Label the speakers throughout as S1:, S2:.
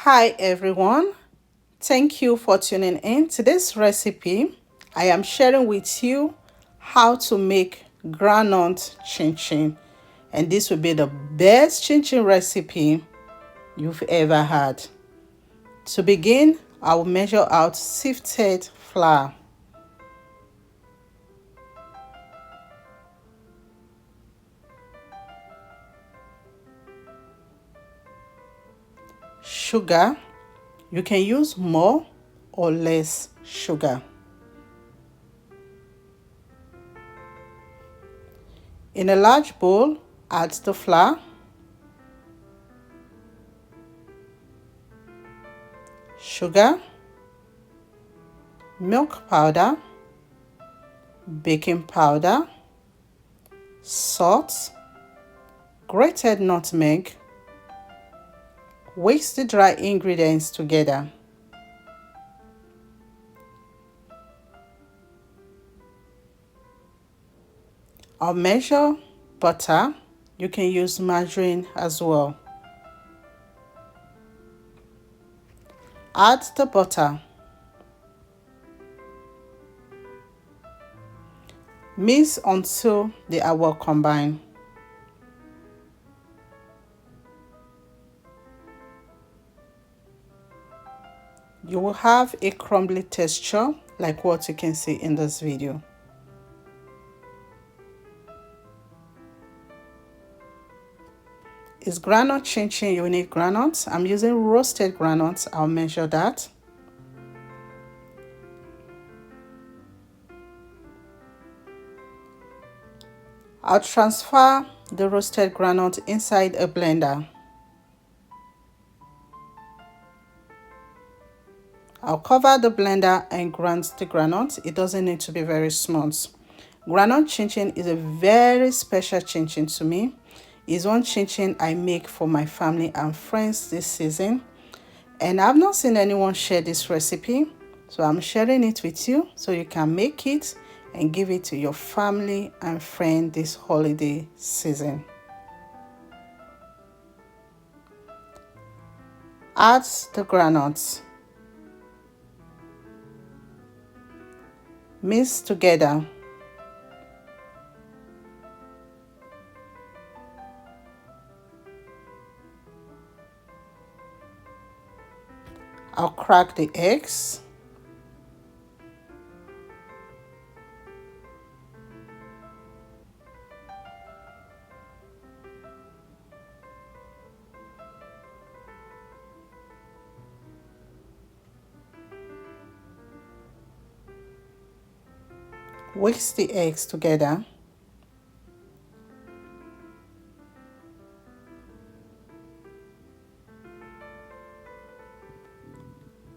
S1: Hi everyone, thank you for tuning in to this recipe. I am sharing with you how to make groundnut chin chin, and this will be the best chin chin recipe you've ever had. To begin, I will measure out sifted flour, sugar. You can use more or less sugar. In a large bowl, add the flour, sugar, milk powder, baking powder, salt, grated nutmeg. Whisk the dry ingredients together. I'll measure butter. You can use margarine as well. Add the butter. Mix until they are well combined. You will have a crumbly texture like what you can see in this video. Is groundnut chin chin you need groundnuts? I'm using roasted groundnuts. I'll measure that. I'll transfer the roasted groundnut inside a blender. I'll cover the blender and grind the groundnut. It doesn't need to be very smooth. Groundnut chin chin is a very special chin chin to me. It's one chin chin I make for my family and friends this season. And I've not seen anyone share this recipe. So I'm sharing it with you so you can make it and give it to your family and friend this holiday season. Add the groundnuts. Mix together. I'll crack the eggs. Whisk the eggs together.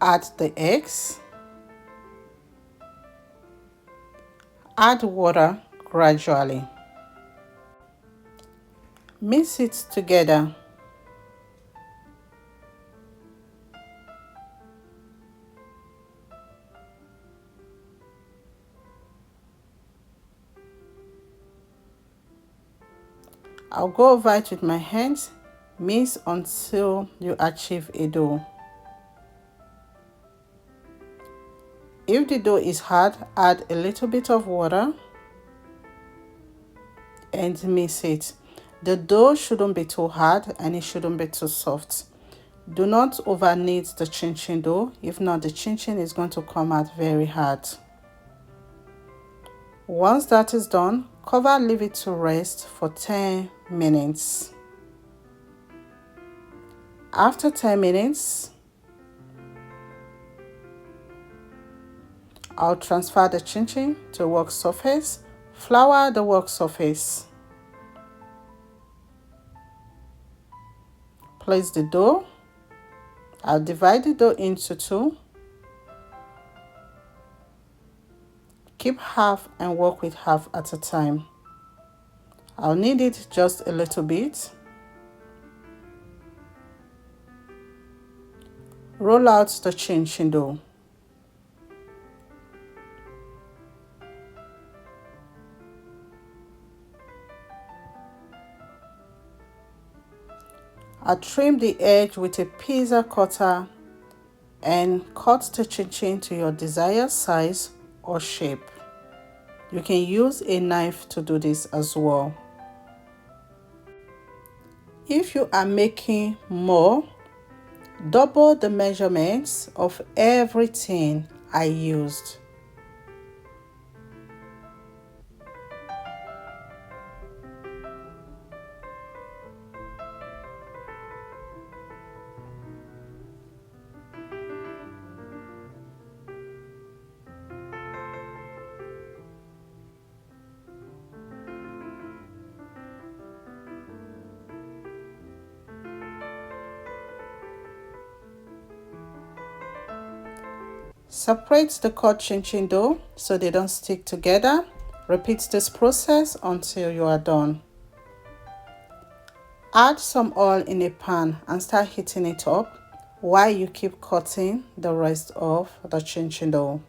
S1: Add the eggs. Add water gradually. Mix it together. I'll go over it with my hands. Mix until you achieve a dough. If the dough is hard, add a little bit of water and mix it. The dough shouldn't be too hard and it shouldn't be too soft. Do not over knead the chin chin dough. If not, the chin chin is going to come out very hard. Once that is done, cover, leave it to rest for 10 minutes. After 10 minutes, I'll transfer the chin chin to the work surface. Flour the work surface. Place the dough. I'll divide the dough into two. Keep half and work with half at a time. I'll knead it just a little bit. Roll out the chin chin dough. I trim the edge with a pizza cutter and cut the chin-chin to your desired size or shape. You can use a knife to do this as well. If you are making more, double the measurements of everything I used. Separate the cut chin-chin dough so they don't stick together. Repeat this process until you are done. Add some oil in a pan and start heating it up while you keep cutting the rest of the chin-chin dough.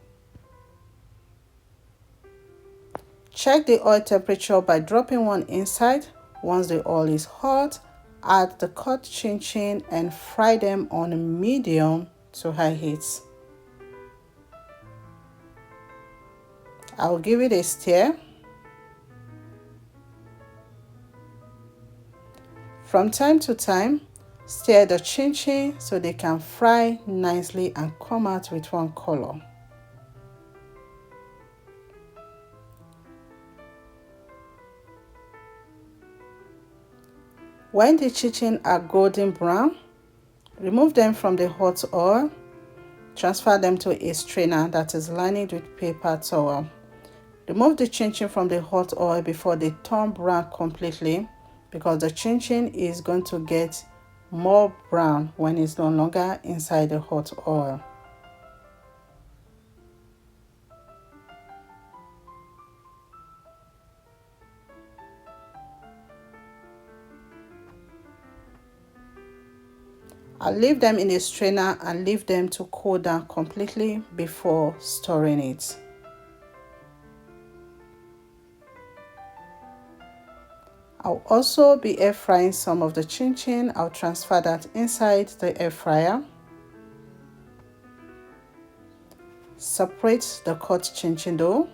S1: Check the oil temperature by dropping one inside. Once the oil is hot, add the cut chin-chin and fry them on medium to high heat. I'll give it a stir. From time to time, stir the chin-chin so they can fry nicely and come out with one color. When the chin-chin are golden brown, remove them from the hot oil. Transfer them to a strainer that is lined with paper towel. Remove the chin-chin from the hot oil before they turn brown completely, because the chin-chin is going to get more brown when it's no longer inside the hot oil. I'll leave them in a strainer and leave them to cool down completely before storing it. I'll also be air frying some of the chin-chin. I'll transfer that inside the air fryer. Separate the cut chin-chin dough.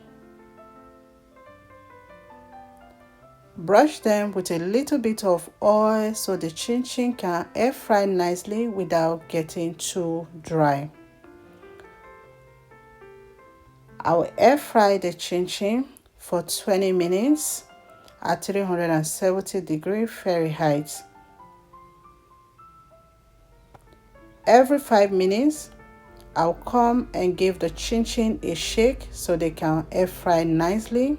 S1: Brush them with a little bit of oil so the chin-chin can air fry nicely without getting too dry. I'll air fry the chin-chin for 20 minutes at 370 degrees Fahrenheit. Every 5 minutes, I'll come and give the chin-chin a shake so they can air fry nicely.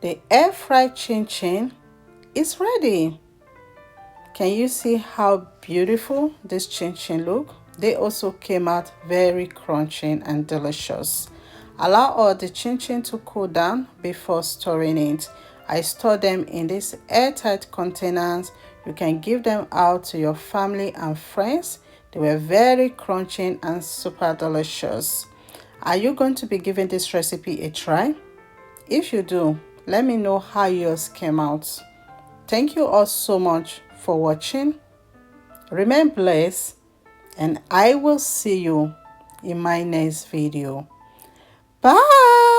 S1: The air fried chin-chin is ready. Can you see how beautiful this chin-chin look? They also came out very crunchy and delicious. Allow all the chin-chin to cool down before storing it. I store them in these airtight containers. You can give them out to your family and friends. They were very crunchy and super delicious. Are you going to be giving this recipe a try? If you do, let me know how yours came out. Thank you all so much for watching. Remain blessed, and I will see you in my next video. Bye!